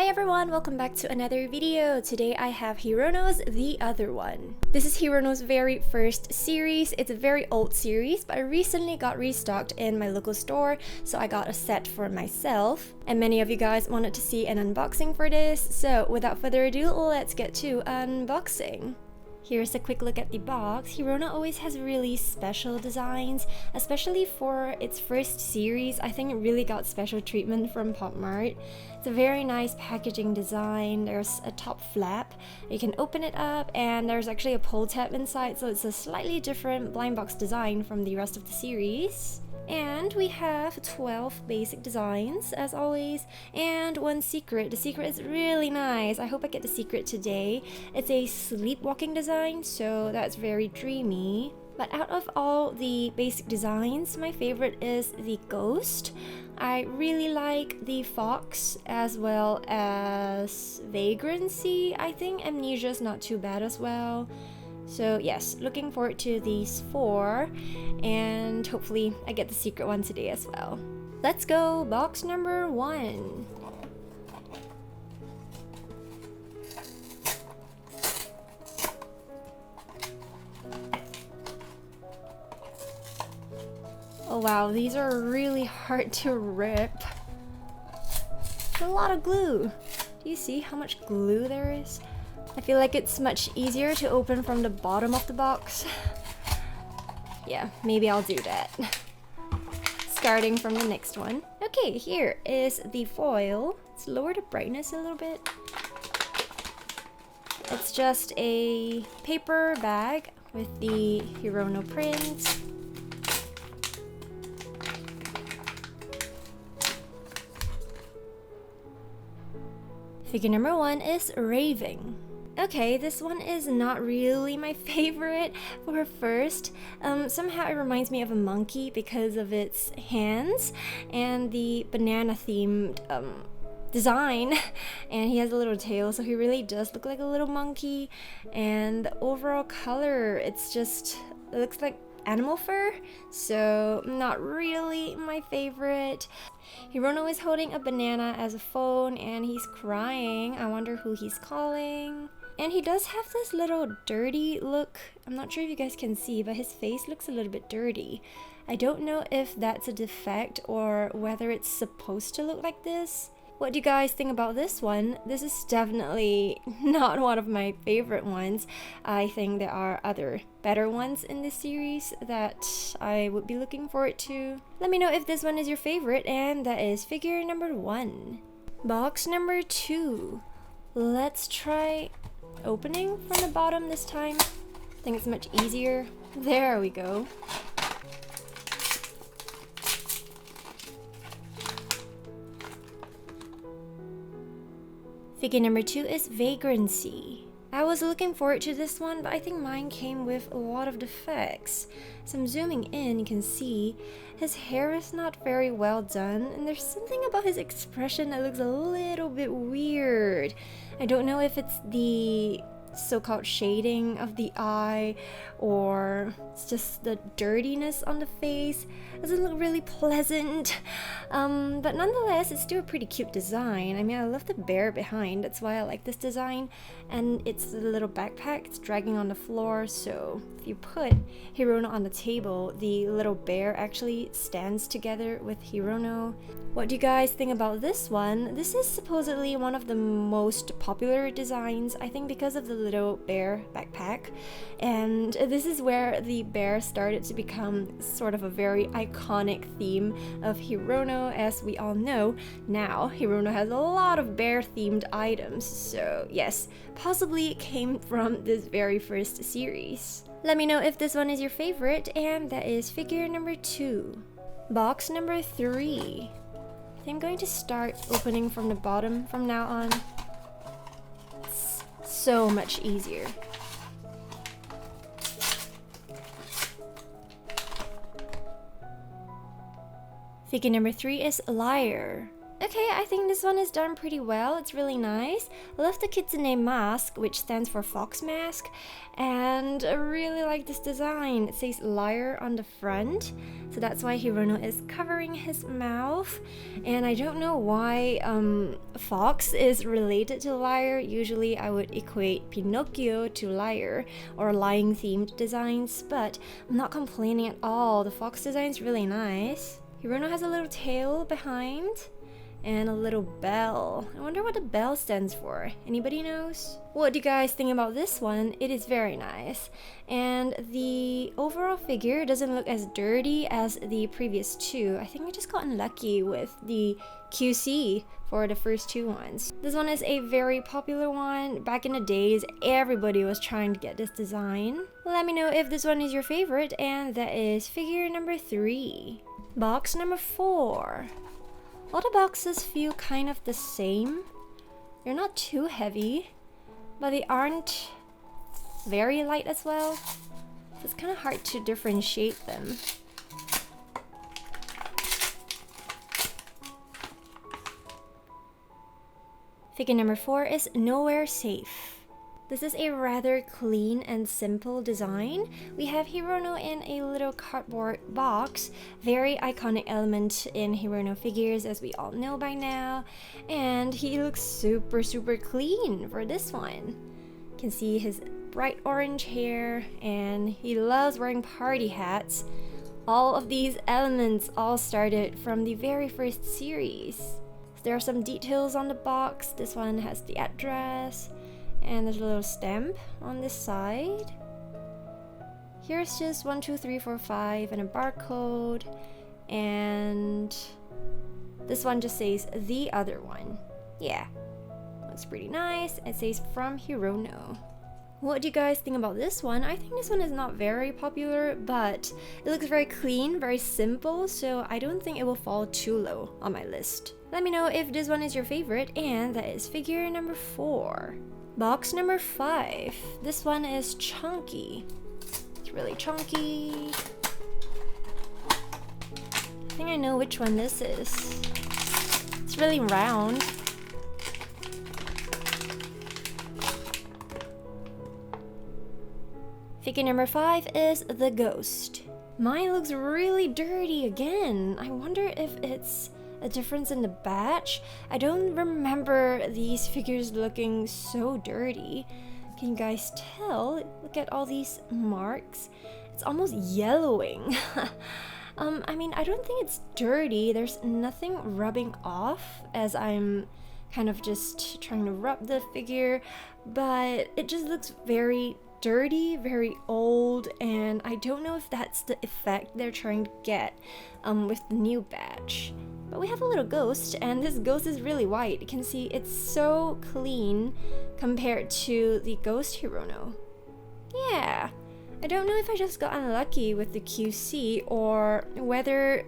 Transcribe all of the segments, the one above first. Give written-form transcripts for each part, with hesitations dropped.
Hi everyone, welcome back to another video. Today I have Hirono's The Other One. This is Hirono's very first series. It's a very old series, but I recently got restocked in my local store, so I got a set for myself. And many of you guys wanted to see an unboxing for this, so without further ado, let's get to unboxing. Here's a quick look at the box. Hirono always has really special designs, especially for its first series. I think it really got special treatment from Mart. It's a very nice packaging design. There's a top flap. You can open it up and there's actually a pull tab inside, so it's a slightly different blind box design from the rest of the series. And we have 12 basic designs, as always, and one secret. The secret is really nice. I hope I get the secret today. It's a sleepwalking design, so that's very dreamy. But out of all the basic designs, my favorite is the ghost. I really like the fox as well as Vagrancy. I think Amnesia is not too bad as well. So yes, looking forward to these 4, and hopefully I get the secret one today as well. Let's go, box number 1. Oh wow, these are really hard to rip. There's a lot of glue. Do you see how much glue there is? I feel like it's much easier to open from the bottom of the box. Yeah, maybe I'll do that. Starting from the next one. Okay, here is the foil. Let's lower the brightness a little bit. It's just a paper bag with the Hirono print. Figure number 1 is Raving. Okay, this one is not really my favorite for first. Somehow it reminds me of a monkey because of its hands and the banana themed design, and he has a little tail, so he really does look like a little monkey. And the overall color, it looks like animal fur, so not really my favorite. Hirono is holding a banana as a phone and he's crying. I wonder who he's calling. And he does have this little dirty look. I'm not sure if you guys can see, but his face looks a little bit dirty. I don't know if that's a defect or whether it's supposed to look like this. What do you guys think about this one? This is definitely not one of my favorite ones. I think there are other better ones in this series that I would be looking forward to. Let me know if this one is your favorite, and that is figure number 1. Box number 2. Let's try opening from the bottom this time. I think it's much easier. There we go. Figure number 2 is Vagrancy. I was looking forward to this one, but I think mine came with a lot of defects. So I'm zooming in, you can see his hair is not very well done, and there's something about his expression that looks a little bit weird. I don't know if it's the so-called shading of the eye or it's just the dirtiness on the face. It doesn't look really pleasant, but nonetheless it's still a pretty cute design. I mean, I love the bear behind, that's why I like this design. And it's a little backpack, it's dragging on the floor, so if you put Hirono on the table, the little bear actually stands together with Hirono. What do you guys think about this one? This is supposedly one of the most popular designs, I think, because of the little bear backpack. And this is where the bear started to become sort of a very iconic theme of Hirono. As we all know, now Hirono has a lot of bear themed items, so yes, possibly it came from this very first series. Let me know if this one is your favorite, and that is figure number 2. Box number 3. I think I'm going to start opening from the bottom from now on. It's so much easier. Figure number 3 is Liar. Okay, I think this one is done pretty well. It's really nice. I love the kitsune mask, which stands for fox mask, and I really like this design. It says liar on the front, so that's why Hirono is covering his mouth. And I don't know why fox is related to liar. Usually I would equate Pinocchio to liar or lying themed designs, but I'm not complaining at all. The fox design is really nice. Hirono has a little tail behind and a little bell. I wonder what the bell stands for. Anybody knows? What do you guys think about this one? It is very nice. And the overall figure doesn't look as dirty as the previous two. I think I just got unlucky with the QC for the first two ones. This one is a very popular one. Back in the days, everybody was trying to get this design. Let me know if this one is your favorite, and that is figure number 3. Box number 4. All the boxes feel kind of the same. They're not too heavy, but they aren't very light as well. So it's kind of hard to differentiate them. Figure number 4 is Nowhere Safe. This is a rather clean and simple design. We have Hirono in a little cardboard box, very iconic element in Hirono figures as we all know by now. And he looks super clean for this one. You can see his bright orange hair, and he loves wearing party hats. All of these elements all started from the very first series. There are some details on the box. This one has the address, and there's a little stamp on this side. Here's just 1, 2, 3, 4, 5 and a barcode. And this one just says the other one. Yeah, looks pretty nice. It says from Hirono. What do you guys think about this one? I think this one is not very popular, but it looks very clean, very simple, so I don't think it will fall too low on my list. Let me know if this one is your favorite, and that is figure number 4. Box number 5. This one is chunky. It's really chunky. I think I know which one this is. It's really round. Figure number 5 is the ghost. Mine looks really dirty again. I wonder if it's a difference in the batch. I don't remember these figures looking so dirty. Can you guys tell? Look at all these marks. It's almost yellowing. I mean, I don't think it's dirty. There's nothing rubbing off as I'm kind of just trying to rub the figure, but it just looks very dirty, very old, and I don't know if that's the effect they're trying to get with the new batch. But we have a little ghost, and this ghost is really white. You can see it's so clean compared to the ghost Hirono. Yeah, I don't know if I just got unlucky with the QC or whether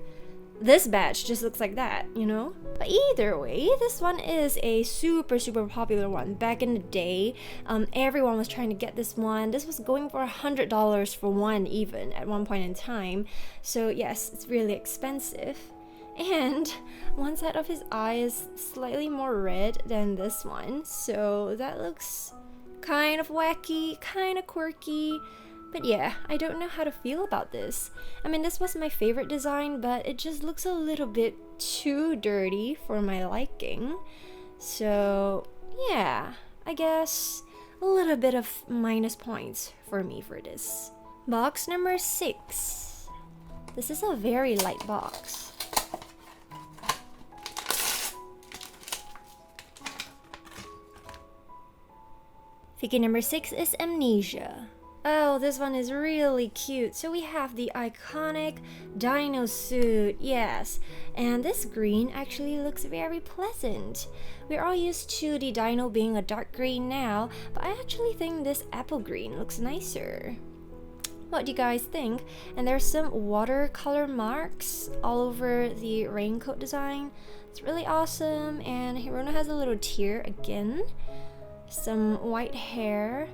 this batch just looks like that, you know? But either way, this one is a super popular one. Back in the day, everyone was trying to get this one. This was going for $100 for one even at one point in time. So yes, it's really expensive. And one side of his eye is slightly more red than this one, so that looks kind of wacky, kind of quirky. But yeah, I don't know how to feel about this. I mean, this was my favorite design, but it just looks a little bit too dirty for my liking. So yeah, I guess a little bit of minus points for me for this. Box number 6. This is a very light box. Figure number 6 is Amnesia. Oh, this one is really cute. So we have the iconic dino suit, yes. And this green actually looks very pleasant. We're all used to the dino being a dark green now, but I actually think this apple green looks nicer. What do you guys think? And there's some watercolor marks all over the raincoat design. It's really awesome, and Hirono has a little tear again. Some white hair,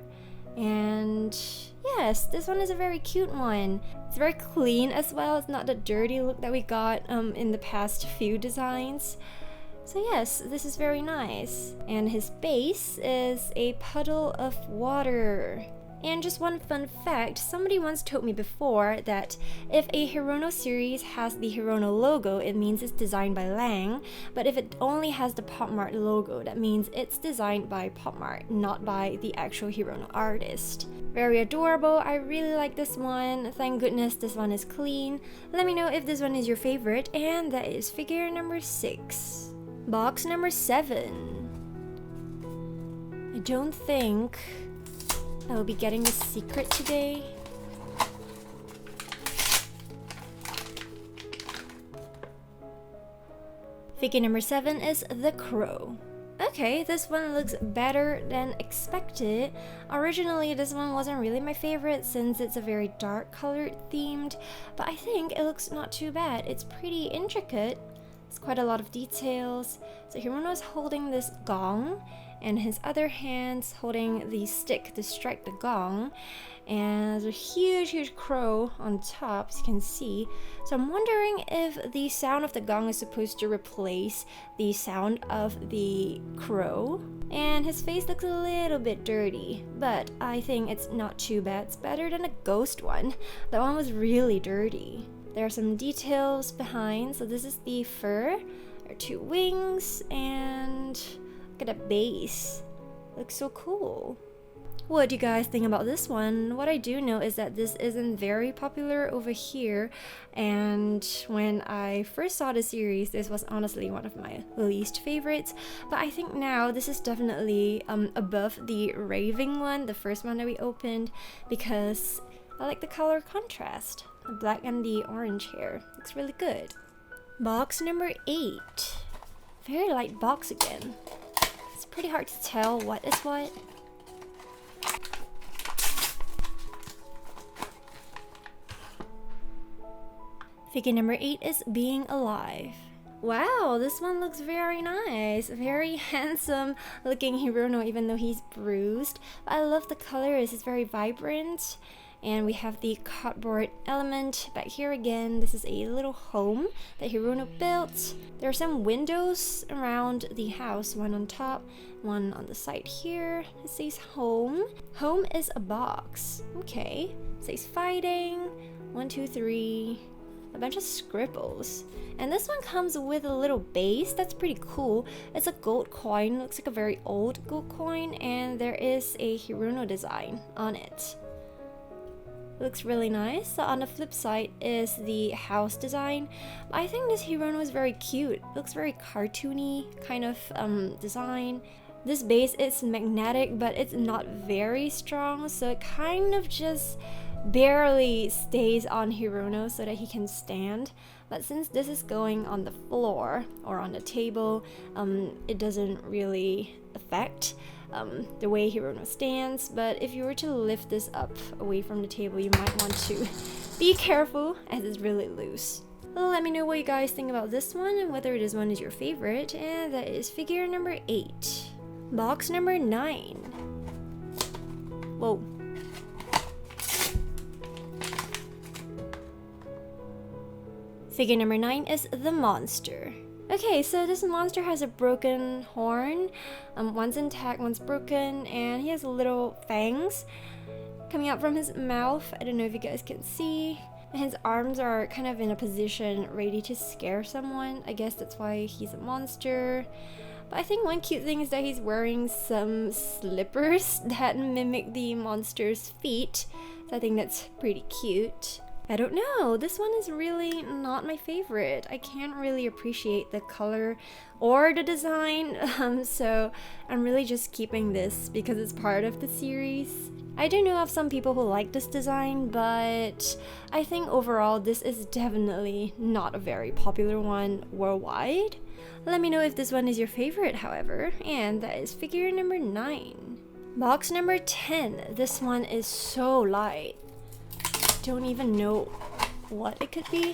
and yes, this one is a very cute one. It's very clean as well. It's not the dirty look that we got in the past few designs. So yes, this is very nice. And his base is a puddle of water. And just one fun fact, somebody once told me before that if a Hirono series has the Hirono logo, it means it's designed by Lang, but if it only has the Pop Mart logo, that means it's designed by Pop Mart, not by the actual Hirono artist. Very adorable, I really like this one. Thank goodness this one is clean. Let me know if this one is your favorite, and that is figure number 6. Box number 7. I don't think I will be getting the secret today. Figure number 7 is the Crow. Okay, this one looks better than expected. Originally, this one wasn't really my favorite since it's a very dark colored themed, but I think it looks not too bad. It's pretty intricate. It's quite a lot of details. So Hirono is holding this gong, and his other hand's holding the stick to strike the gong. And there's a huge crow on top, as you can see. So I'm wondering if the sound of the gong is supposed to replace the sound of the crow. And his face looks a little bit dirty, but I think it's not too bad. It's better than a ghost one. That one was really dirty. There are some details behind. So this is the fur. There are 2 wings, and look at that base. Looks so cool. What do you guys think about this one? What I do know is that this isn't very popular over here, and when I first saw the series, this was honestly one of my least favorites, but I think now this is definitely above the Raving one, the first one that we opened, because I like the color contrast. The black and the orange hair. Looks really good. Box number 8. Very light box again. It's pretty hard to tell what is what. Figure number 8 is Being Alive. Wow, this one looks very nice. Very handsome looking Hirono, even though he's bruised. But I love the colors, it's very vibrant. And we have the cardboard element back here again. This is a little home that Hirono built. There are some windows around the house, one on top, one on the side here. It says home. Home is a box. Okay. It says fighting. 1, 2, 3. A bunch of scribbles. And this one comes with a little base. That's pretty cool. It's a gold coin. Looks like a very old gold coin. And there is a Hirono design on it. Looks really nice. So on the flip side is the house design. I think this Hirono is very cute. Looks very cartoony kind of design. This base is magnetic, but it's not very strong, so it kind of just barely stays on Hirono so that he can stand. But since this is going on the floor or on the table, it doesn't really affect the way Hirono stands. But if you were to lift this up away from the table, you might want to be careful as it's really loose. Well, let me know what you guys think about this one and whether this one is your favorite. And that is figure number 8. Box number 9. Whoa. Figure number 9 is the monster. Okay, so this monster has a broken horn. One's intact, one's broken, and he has little fangs coming out from his mouth. I don't know if you guys can see. And his arms are kind of in a position ready to scare someone. I guess that's why he's a monster. But I think one cute thing is that he's wearing some slippers that mimic the monster's feet. So I think that's pretty cute. I don't know, this one is really not my favorite. I can't really appreciate the color or the design, so I'm really just keeping this because it's part of the series. I do know of some people who like this design, but I think overall this is definitely not a very popular one worldwide. Let me know if this one is your favorite, however, and that is figure number 9. Box number 10. This one is so light. Don't even know what it could be.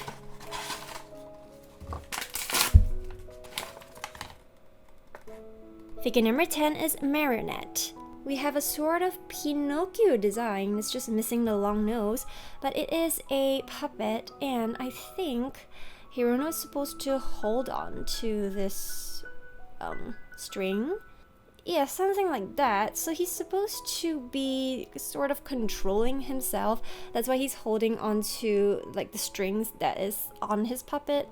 Figure number 10 is Marinette. We have a sort of Pinocchio design. It's just missing the long nose, but it is a puppet, and I think Hirono is supposed to hold on to this string. Yeah, something like that. So he's supposed to be sort of controlling himself. That's why he's holding onto like the strings that is on his puppet.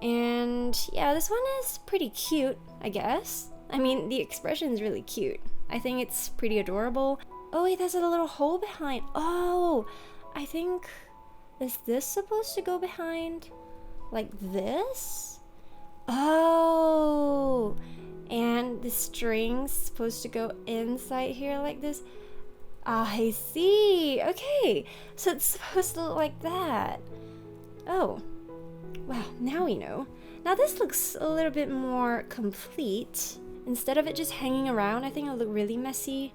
And yeah, this one is pretty cute, I guess. I mean, the expression is really cute. I think it's pretty adorable. Oh wait, there's a little hole behind. Oh, I think, is this supposed to go behind? Like this? Oh, and the string's supposed to go inside here like this. I see. Okay, so it's supposed to look like that. Oh, wow, now we know. Now this looks a little bit more complete. Instead of it just hanging around, I think it'll look really messy,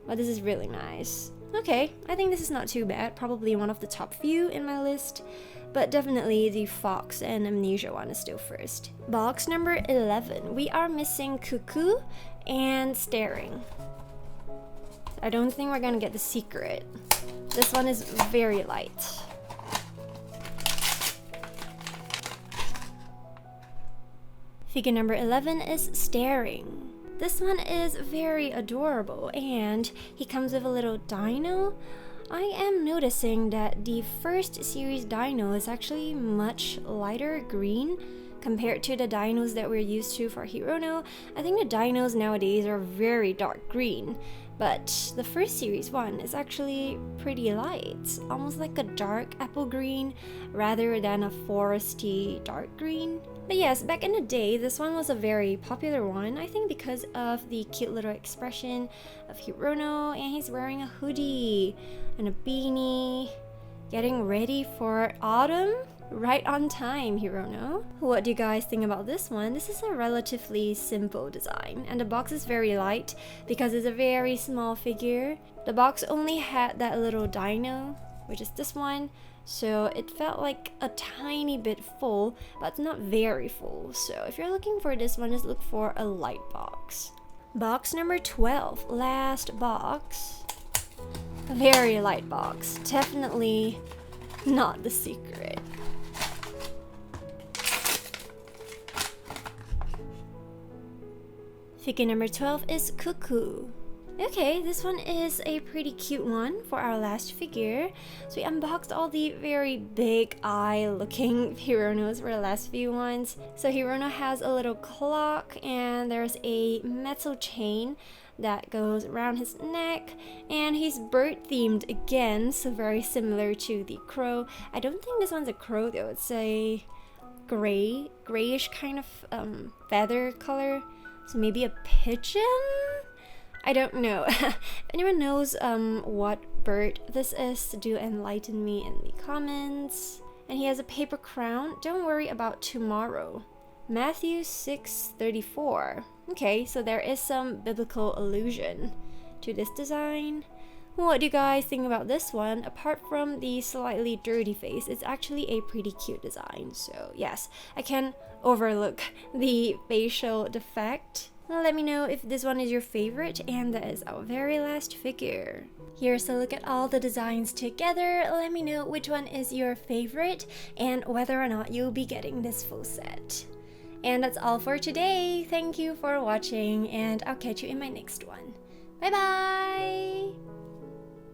but this is really nice. Okay, I think this is not too bad. Probably one of the top few in my list, but definitely the Fox and Amnesia one is still first. Box number 11, we are missing Cuckoo and Staring. I don't think we're gonna get the secret. This one is very light. Figure number 11 is Staring. This one is very adorable, and he comes with a little dino. I am noticing that the first series dino is actually much lighter green compared to the dinos that we're used to for Hirono. I think the dinos nowadays are very dark green, but the first series one is actually pretty light, almost like a dark apple green rather than a foresty dark green. But yes, back in the day, this one was a very popular one, I think because of the cute little expression of Hirono, and he's wearing a hoodie and a beanie, getting ready for autumn. Right on time, Hirono. What do you guys think about this one? This is a relatively simple design, and the box is very light because it's a very small figure. The box only had that little dino, which is this one, so it felt like a tiny bit full, but not very full. So if you're looking for this one, just look for a light box. Box number 12, last box. A very light box, definitely not the secret. Figure number 12 is Cuckoo. Okay, this one is a pretty cute one for our last figure. So we unboxed all the very big eye looking Hironos for the last few ones. So Hirono has a little clock, and there's a metal chain that goes around his neck, and he's bird themed again, so very similar to the crow. I don't think this one's a crow though, it's a grayish kind of feather color. So maybe a pigeon? I don't know. If anyone knows what bird this is, do enlighten me in the comments. And he has a paper crown. Don't worry about tomorrow. Matthew 6:34. Okay, so there is some biblical allusion to this design. What do you guys think about this one? Apart from the slightly dirty face, it's actually a pretty cute design. So yes, I can overlook the facial defect. Let me know if this one is your favorite, and that is our very last figure. Here's a look at all the designs together. Let me know which one is your favorite and whether or not you'll be getting this full set. And that's all for today. Thank you for watching, and I'll catch you in my next one. Bye bye!